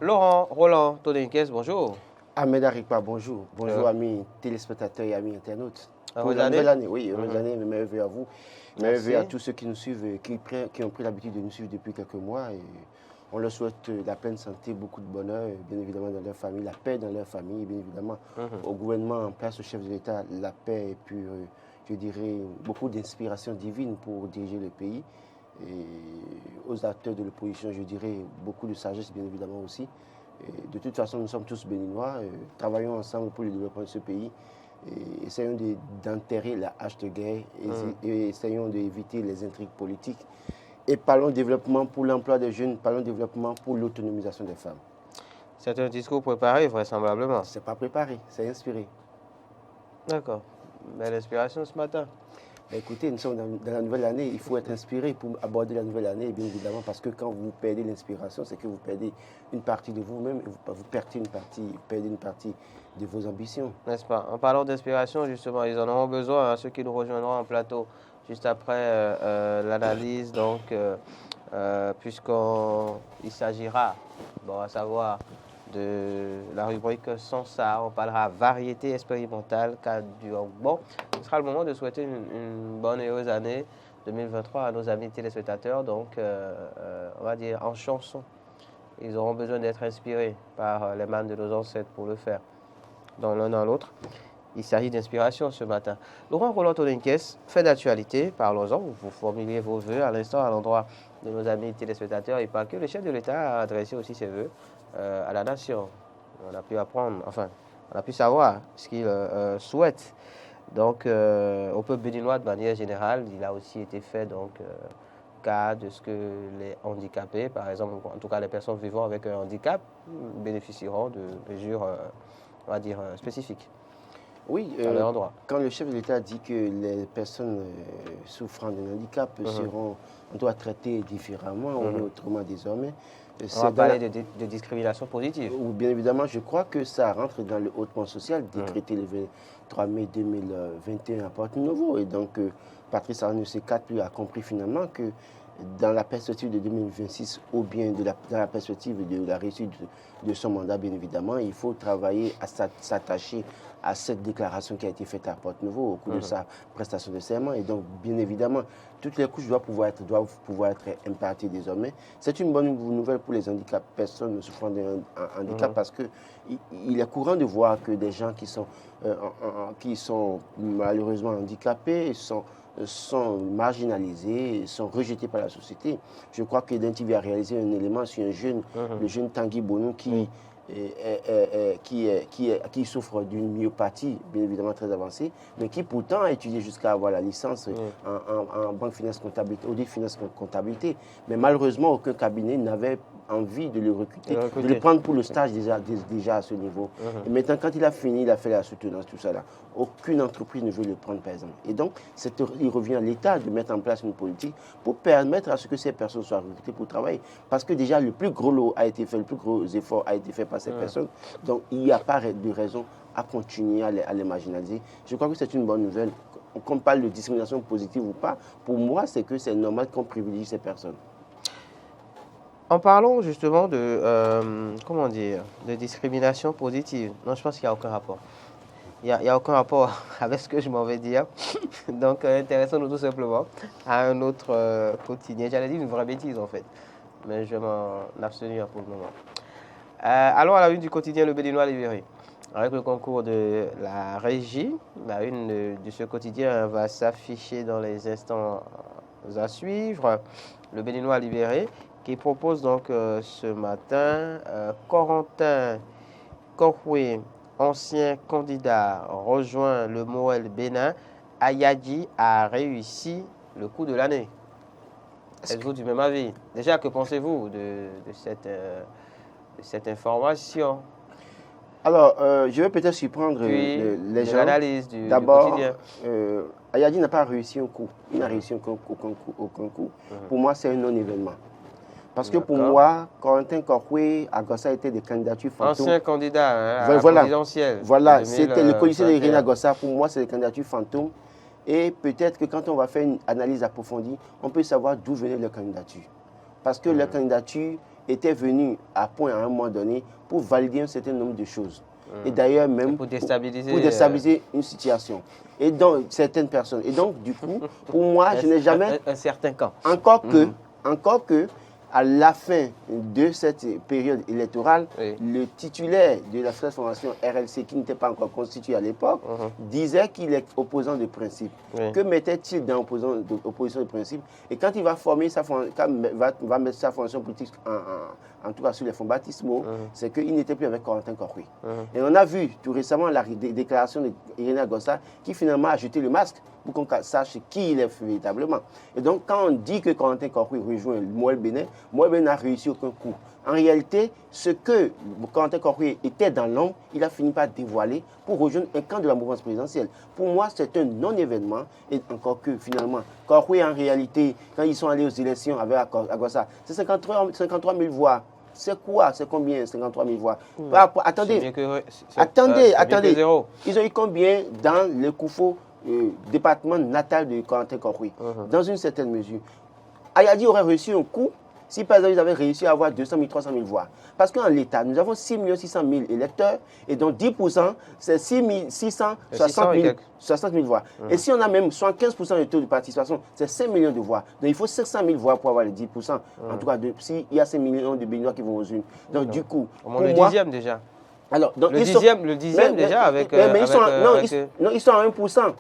Laurent, Roland, Toninkès, bonjour. Ahmed Arikpa, bonjour. Bonjour amis téléspectateurs et amis internautes. Pour Heureuse la année. nouvelle année, oui, heureuse année, mes meilleurs vœux à vous. Mes meilleurs Merci. vœux à tous ceux qui nous suivent, qui ont pris l'habitude de nous suivre depuis quelques mois. Et on leur souhaite la pleine santé, beaucoup de bonheur, bien évidemment dans leur famille, la paix dans leur famille, bien évidemment au gouvernement en place, au chef de l'État, la paix et puis, je dirais, beaucoup d'inspiration divine pour diriger le pays. Et aux acteurs de l'opposition, je dirais, beaucoup de sagesse, bien évidemment aussi. Et de toute façon, nous sommes tous béninois, travaillons ensemble pour le développement de ce pays. Et essayons d'enterrer la hache de guerre et essayons d'éviter les intrigues politiques. Et parlons développement pour l'emploi des jeunes, parlons développement pour l'autonomisation des femmes. C'est un discours préparé, vraisemblablement. Ce n'est pas préparé, c'est inspiré. D'accord. Belle inspiration ce matin. Écoutez, nous sommes dans la nouvelle année, il faut être inspiré pour aborder la nouvelle année, bien évidemment, parce que quand vous perdez l'inspiration, c'est que vous perdez une partie de vous-même, vous perdez une partie de vos ambitions. N'est-ce pas? En parlant d'inspiration, justement, ils en auront besoin, ceux qui nous rejoindront en plateau, juste après l'analyse, donc, puisqu'il s'agira, à savoir, de la rubrique Sans ça, on parlera variété expérimentale, cas du bon. Ce sera le moment de souhaiter une bonne et heureuse année 2023 à nos amis téléspectateurs, donc on va dire en chanson. Ils auront besoin d'être inspirés par les mains de nos ancêtres pour le faire, dans l'un dans l'autre. Il s'agit d'inspiration ce matin. Laurent Roland Toninkès, fait d'actualité, parlons-en. Vous formuliez vos vœux à l'instant à l'endroit de nos amis téléspectateurs et pas que. Le chef de l'État a adressé aussi ses vœux à la nation. On a pu apprendre, enfin, on a pu savoir ce qu'il souhaite. Donc, au peuple béninois de manière générale, il a aussi été fait donc cas de ce que les handicapés, par exemple, en tout cas les personnes vivant avec un handicap, bénéficieront de mesures, on va dire, spécifiques. Oui, à leur endroit. Quand le chef de l'État dit que les personnes souffrant d'un handicap on doit traiter différemment, ou autrement désormais. On va parler de discrimination positive. Bien évidemment, je crois que ça rentre dans le haut plan social, décrété le 23 mai 2021 à Porto-Novo. Et donc, Patrice Arnaud C4 a compris finalement que dans la perspective de 2026 ou bien dans la perspective de la réussite de son mandat, bien évidemment, il faut travailler à s'attacher à cette déclaration qui a été faite à Porto-Novo au cours de sa prestation de serment. Et donc, bien évidemment, toutes les couches doivent pouvoir être imparties désormais. C'est une bonne nouvelle pour les personnes souffrant d'un handicap parce qu'il est courant de voir que des gens qui sont malheureusement handicapés sont marginalisés, sont rejetés par la société. Je crois que Dentivi a réalisé un élément sur un jeune, le jeune Tanguy Bono, qui souffre d'une myopathie, bien évidemment très avancée, mais qui pourtant a étudié jusqu'à avoir la licence en banque finance comptabilité, audit finance comptabilité. Mais malheureusement, aucun cabinet n'avait envie de le recruter, de le prendre pour le stage déjà à ce niveau. Et maintenant, quand il a fini, il a fait la soutenance, tout ça là. Aucune entreprise ne veut le prendre, par exemple. Et donc, il revient à l'État de mettre en place une politique pour permettre à ce que ces personnes soient recrutées pour travailler. Parce que déjà, le plus gros lot a été fait, le plus gros effort a été fait par ces personnes. Donc, il n'y a pas de raison à continuer à les marginaliser. Je crois que c'est une bonne nouvelle. Qu'on parle de discrimination positive ou pas, pour moi, c'est que c'est normal qu'on privilégie ces personnes. En parlant justement de discrimination positive, non, je pense qu'il n'y a aucun rapport. Il n'y a aucun rapport avec ce que je m'en vais dire. Donc, intéressons-nous tout simplement à un autre quotidien. J'allais dire une vraie bêtise en fait, mais je vais m'en abstenir pour le moment. Allons à la une du quotidien Le Béninois Libéré. Avec le concours de la régie, la une de ce quotidien va s'afficher dans les instants à suivre. Le Béninois Libéré qui propose donc ce matin Corentin Korwe, ancien candidat, rejoint le Moël Bénin. Ayadji a réussi le coup de l'année. Êtes-vous du même avis? Déjà, que pensez-vous de cette information? Alors, je vais peut-être surprendre les gens. L'analyse du D'abord, quotidien. Ayadji n'a pas réussi un coup. Il n'a réussi aucun coup. Pour moi, c'est un non-événement. Parce que pour moi, Corentin Korwe, Agossa était des candidatures fantômes. Ancien candidat à la présidentielle. Voilà, c'était le policier d'Irina Agossa. Pour moi, c'est des candidatures fantômes. Et peut-être que quand on va faire une analyse approfondie, on peut savoir d'où venait leur candidature. Parce que leur candidature était venu à point à un moment donné pour valider un certain nombre de choses. Et d'ailleurs même pour déstabiliser, une situation. Et donc, certaines personnes. Et donc, du coup, pour moi, je n'ai jamais... Un certain camp. Encore que, à la fin de cette période électorale, le titulaire de la formation RLC, qui n'était pas encore constitué à l'époque, disait qu'il est opposant de principe. Que mettait-il dans opposition de principe? Et quand il va former va mettre sa formation politique en tout cas sur les fonds baptismaux, c'est qu'il n'était plus avec Corentin Corcoué. Et on a vu tout récemment la déclaration d'Irénée Agossa qui finalement a jeté le masque pour qu'on sache qui il est véritablement. Et donc, quand on dit que Corentin Corcoué rejoint Moël Bénin n'a réussi aucun coup. En réalité, ce que Corentin Corcoué était dans l'ombre, il a fini par dévoiler pour rejoindre un camp de la mouvance présidentielle. Pour moi, c'est un non-événement. Et encore que, finalement, Corcoué, en réalité, quand ils sont allés aux élections avec Agossa, c'est 53 000 voix. C'est quoi? C'est combien 53 000 voix? Attendez. Attendez. Ils ont eu combien dans le Koufo, département natal de Corentin Corcoué? Dans une certaine mesure. Ayadi aurait reçu un coup si par exemple ils avaient réussi à avoir 200 000, 300 000 voix. Parce qu'en l'État, nous avons 6 600 000 électeurs et donc 10%, c'est 6 660 000 voix. Et si on a même 75% de taux de participation, c'est 5 millions de voix. Donc il faut 500 000 voix pour avoir les 10%. En tout cas, s'il y a 5 millions de Béninois qui vont aux urnes. Donc du coup, au moins le dixième déjà. Alors, donc, le dixième déjà avec... ils sont à 1%.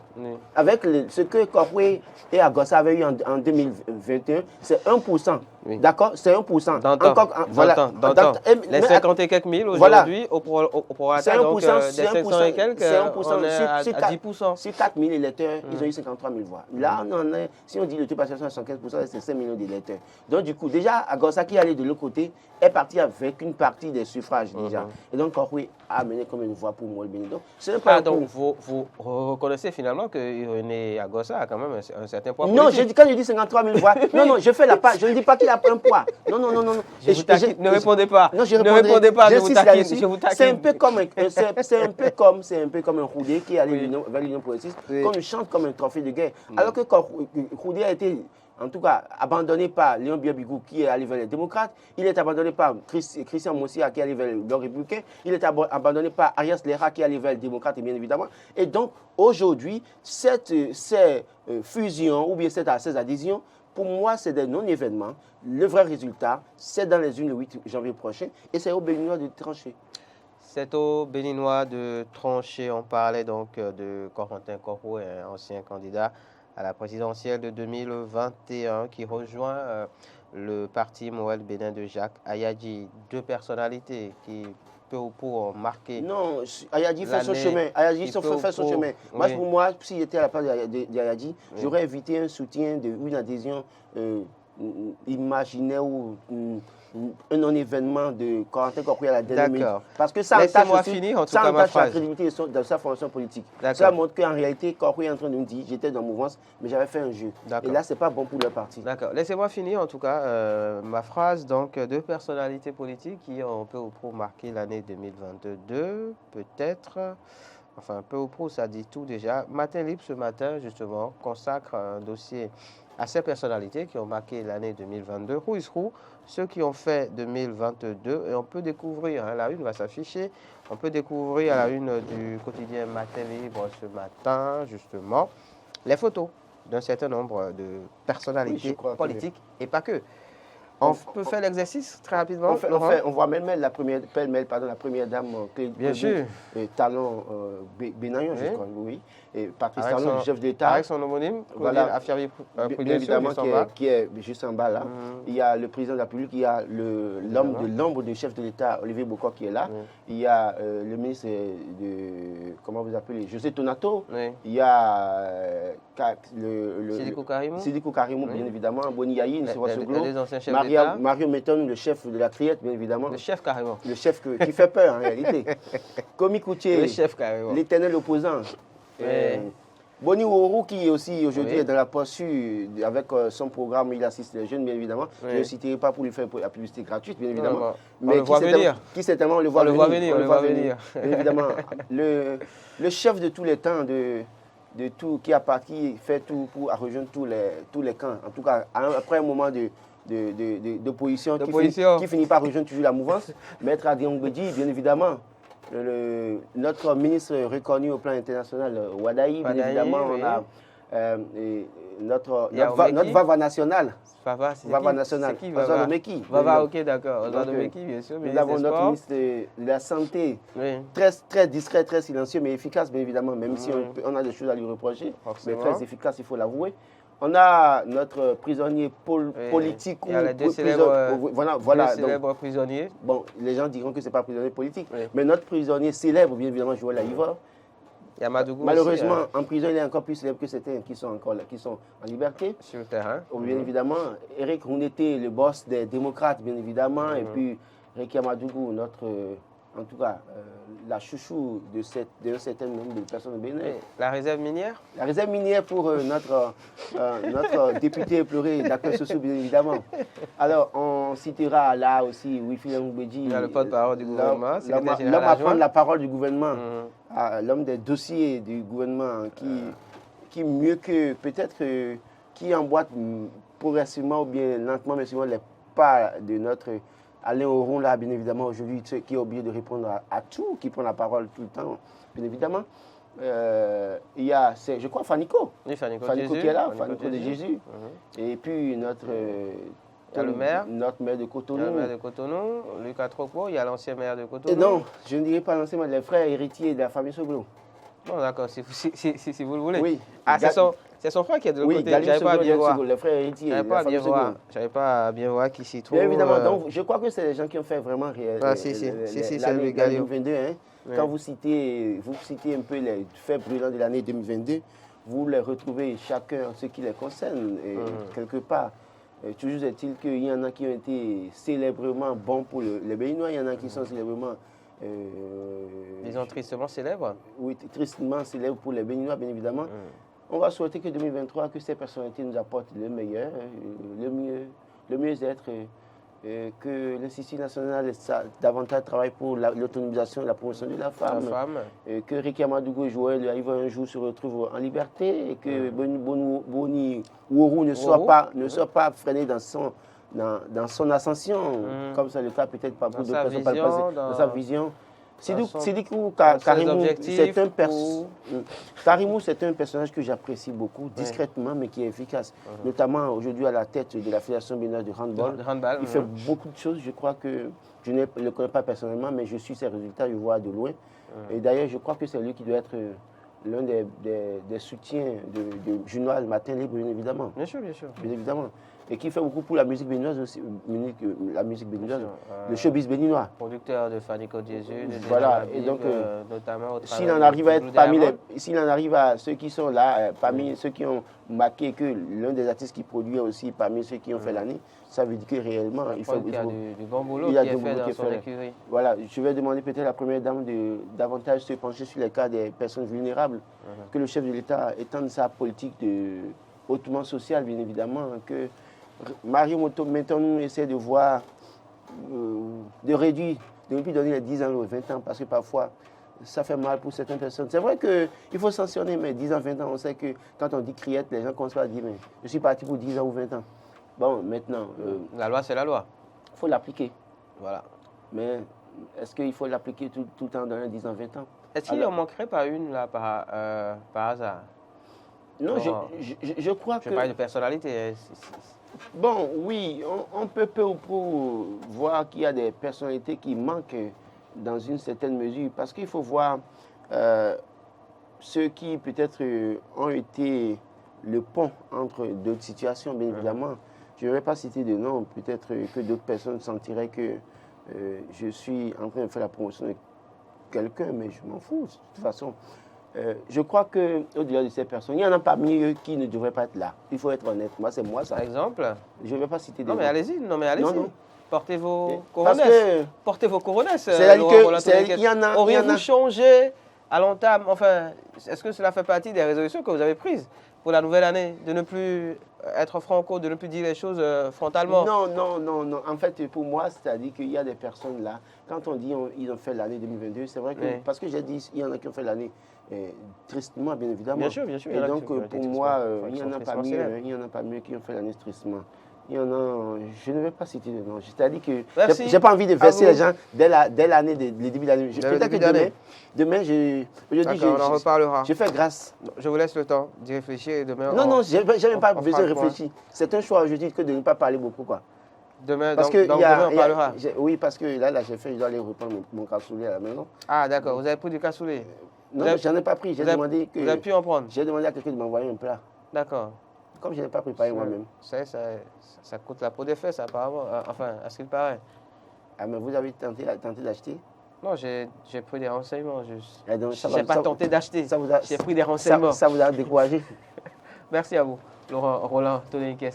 Avec ce que Corcoué et Agossa avaient eu en 2021, c'est 1%. D'accord? C'est 1%. D'antan. Les 50 et quelques mille aujourd'hui, au prorata, donc des 500 et quelques, on est à 10%. Sur 4 000 électeurs, ils ont eu 53 000 voix. Là, si on dit le taux de participation à 75%, c'est 5 millions d'électeurs. Donc, du coup, déjà, Agossa qui allait de l'autre côté est parti avec une partie des suffrages déjà. Et donc, Corcoué a amené comme une voix pour Moël Bénin. Donc, vous reconnaissez finalement que Irénée Agossa a quand même un certain poids politique. Non, quand je dis 53 000 voix, non, je fais la part. Je ne dis pas qu'il a un poids. Non. Ne répondez pas. Non, je ne répondez pas, je vous taquine. C'est un peu comme un Roudé qui est allé vers l'Union progressiste, qu'on chante comme un trophée de guerre. Alors que Roudé a été, en tout cas, abandonné par Léon Biabigou qui est allé vers les démocrates, il est abandonné par Christian Moussia qui est allé vers le républicain, il est abandonné par Arias Lera qui est allé vers les démocrates, bien évidemment. Et donc, aujourd'hui, ces fusions ou bien ces adhésions, pour moi, c'est des non-événements. Le vrai résultat, c'est dans les urnes le 8 janvier prochain et c'est aux Béninois de trancher. C'est aux Béninois de trancher. On parlait donc de Corentin Corcoué, un ancien candidat à la présidentielle de 2021 qui rejoint le parti Moël Bénin de Jacques Ayadi. Deux personnalités qui peu ou prou ont marqué. Non, Ayadi fait son chemin. Ayadi fait son chemin. Moi, pour moi, si j'étais à la place d'Ayadi, j'aurais évité un soutien, une adhésion imaginaire ou un non-événement de Corentin Corcoué à la dernière minute. Parce que ça entache la crédibilité de sa formation politique. Ça montre qu'en réalité, Corcoué est en train de me dire, j'étais dans la mouvance, mais j'avais fait un jeu. Et là, ce n'est pas bon pour leur parti. D'accord. Laissez-moi finir en tout cas ma phrase. Donc, deux personnalités politiques qui ont peu ou prou marqué l'année 2022, peut-être. Enfin, peu ou prou, ça dit tout déjà. Matin Libre, ce matin, justement, consacre un dossier à ces personnalités qui ont marqué l'année 2022. Who is who? Ceux qui ont fait 2022. Et on peut découvrir, la une va s'afficher, on peut découvrir à la une du quotidien Matin Libre ce matin, justement, les photos d'un certain nombre de personnalités politiques et pas que. On peut faire l'exercice très rapidement. On voit même la première dame, bien sûr, Talon Benayon, je crois, oui. Et Patrice Talon, chef d'État. Avec son homonyme, voilà, bien évidemment, qui est juste en bas là. Il y a le président de la République, il y a l'homme de l'ombre du chef de l'État, Olivier Bocor, qui est là. Il y a le ministre de, comment vous appelez, José Tonato. Il y a Sidiko Karimou, bien évidemment. Boni Yayi, Mario Méton, le chef de la Criette, bien évidemment. Le chef carrément. Le chef qui fait peur en réalité. Komi Koutié, le chef carrément. L'éternel opposant. Boni Ouorou qui aussi aujourd'hui est dans la poursuite avec son programme, il assiste les jeunes bien évidemment. Je ne citerai pas pour lui faire la publicité gratuite bien évidemment. Mais qui certainement on le voit venir. Bien évidemment. Le chef de tous les temps de tout, qui fait tout pour rejoindre tous les camps. En tout cas, après un moment de d'opposition D'opposition. qui finit par rejoindre toujours la mouvance. Maître Adrien Mbedi, bien évidemment. Notre ministre reconnu au plan international, Wadaï, bien évidemment, oui. on a notre Meki. Vava national. Vava, c'est Vava qui? national. C'est qui, Vava? Oswald Meki. Vava, ok, d'accord. Oswald Meki, bien sûr. Nous avons notre ministre de la Santé, très discret, très silencieux, mais efficace, bien évidemment, même si on a des choses à lui reprocher, mais très efficace, il faut l'avouer. On a notre prisonnier politique. Il y a les deux célèbres prisonniers. Bon, les gens diront que ce n'est pas prisonnier politique, mais notre prisonnier célèbre, bien évidemment, Joël Aïva. Malheureusement, aussi, en prison, il est encore plus célèbre que certains qui sont en liberté. Sur le terrain. Bien évidemment, Eric Rounete, le boss des démocrates, bien évidemment, et puis Rekia Madougou, notre, en tout cas, la chouchou d'un certain nombre de personnes au Bénin. La réserve minière? La réserve minière pour notre député éploré d'accueil social, bien évidemment. Alors, on citera là aussi Wilfried Mbedi. Il y a le porte-parole du gouvernement. L'homme à prendre la parole du gouvernement, l'homme des dossiers du gouvernement, qui mieux que, peut-être, qui emboîte progressivement ou bien lentement, mais souvent les pas de notre Alain Oron, là, bien évidemment, aujourd'hui, qui est obligé de répondre à tout, qui prend la parole tout le temps, bien évidemment. Il y a, je crois, Fanico. Oui, Fanico qui est là, Fanico de Jésus. Et puis notre maire. Notre maire de Cotonou. Le maire de Cotonou, Lucas Tropo, il y a l'ancien maire de Cotonou. Et non, je ne dirais pas l'ancien maire, les frères héritiers de la famille Soglo. Bon, d'accord, si vous le voulez. Oui. Ah, c'est son frère qui est de l'autre côté. J'avais pas à bien voir. Les frères héritiers. J'avais pas à bien voir qui s'y trouve. Bien évidemment, donc je crois que c'est les gens qui ont fait vraiment l'année 2022. Hein. Oui. Quand vous citez un peu les faits brûlants de l'année 2022, vous les retrouvez chacun en ce qui les concerne. Et quelque part, toujours est-il qu'il y en a qui ont été célèbrement bons pour les Béninois, il y en a qui sont célèbrement... disons tristement célèbres. Oui, tristement célèbres pour les Béninois, bien évidemment. On va souhaiter que 2023, que ces personnalités nous apportent le meilleur, le mieux-être, que l'Institut national davantage travaille pour l'autonomisation et la promotion de la femme. Que Rekia Madougou Joël un jour se retrouve en liberté et que Boni Ourou ne soit pas freiné dans son ascension, comme c'est le cas peut-être pas pour d'autres personnes dans sa vision. Sidikou Karimou, c'est un personnage que j'apprécie beaucoup, discrètement, mais qui est efficace. Notamment aujourd'hui à la tête de la Fédération béninoise de handball. Il fait beaucoup de choses. Je crois que je ne le connais pas personnellement, mais je suis ses résultats, je vois de loin. Et d'ailleurs, je crois que c'est lui qui doit être l'un des soutiens de Journal Matin Libre, bien évidemment. Bien sûr, bien sûr. Bien évidemment. Et qui fait beaucoup pour la musique béninoise aussi, le showbiz béninois. Producteur de Fanico de Jésus, voilà, et donc, notamment s'il en arrive à être s'il en arrive à ceux qui sont là, parmi ceux qui ont marqué que l'un des artistes qui produit aussi parmi ceux qui ont fait l'année, ça veut dire que réellement, il y a du bon boulot qui est fait dans son écurie. Voilà, je vais demander peut-être à la première dame de davantage se pencher sur les cas des personnes vulnérables, que le chef de l'État étende sa politique hautement sociale, bien évidemment, que Marie maintenant essaie de voir, de réduire, de ne plus donner les 10 ans aux 20 ans, parce que parfois, ça fait mal pour certaines personnes. C'est vrai qu'il faut sanctionner, mais 10 ans, 20 ans, on sait que quand on dit criette, les gens commencent à dire, mais je suis parti pour 10 ans ou 20 ans. Bon, maintenant... la loi, c'est la loi. Il faut l'appliquer. Voilà. Mais est-ce qu'il faut l'appliquer tout le temps dans les 10 ans, 20 ans? Est-ce qu'il en manquerait pas une, là, par hasard? Non, je crois que... Je parle de personnalité. Bon, oui, on peut peu ou prou voir qu'il y a des personnalités qui manquent dans une certaine mesure, parce qu'il faut voir ceux qui peut-être ont été le pont entre d'autres situations, bien évidemment. Je ne vais pas citer de nom, peut-être que d'autres personnes sentiraient que je suis en train de faire la promotion de quelqu'un, mais je m'en fous, de toute façon. Je crois qu'au-delà de ces personnes, il y en a parmi eux qui ne devraient pas être là. Il faut être honnête. Moi, c'est moi ça. Par exemple? Je ne vais pas citer des noms. Non, mais allez-y. Non. Portez vos coronesses. Portez vos coronesses. Auriez-vous changé à long terme? Enfin, est-ce que cela fait partie des résolutions que vous avez prises pour la nouvelle année, de ne plus être franco, de ne plus dire les choses frontalement? Non. En fait, pour moi, c'est-à-dire qu'il y a des personnes là, quand on dit ils ont fait l'année 2022, c'est vrai que, parce que j'ai dit, il y en a qui ont fait l'année tristement, bien évidemment. Bien sûr. Et donc, pour moi, il y en a pas mieux qui ont fait l'année tristement. Il y en a, je ne vais pas citer le nom. C'est-à-dire que Merci. j'ai pas envie de verser À les vous. gens dès l'année, le début d'année. Dès le Peut-être que début d'année. demain, aujourd'hui, D'accord, on en reparlera. je fais grâce. Je vous laisse le temps d'y réfléchir et demain. Non, je n'ai même pas on besoin de fera le point. réfléchir. C'est un choix aujourd'hui que de ne pas parler beaucoup, quoi. Demain, Parce donc, que donc il y a- demain, on il y a- parlera. oui, parce que là, je dois aller reprendre mon cassoulet à la maison. Ah, d'accord, vous avez pris du cassoulet. Non, Vous avez- j'en ai pas pris. Vous avez pu en prendre. J'ai demandé à quelqu'un de m'envoyer un plat. D'accord. Comme je n'ai pas préparé moi-même. Ça coûte la peau des fesses, apparemment. Enfin, à ce qu'il paraît. Ah, mais vous avez tenté d'acheter? Non, j'ai pris des renseignements. Et donc, Je n'ai pas tenté d'acheter. ça vous a- J'ai pris des renseignements. Ça vous a découragé? Merci à vous, Laurent Roland Tolenkes.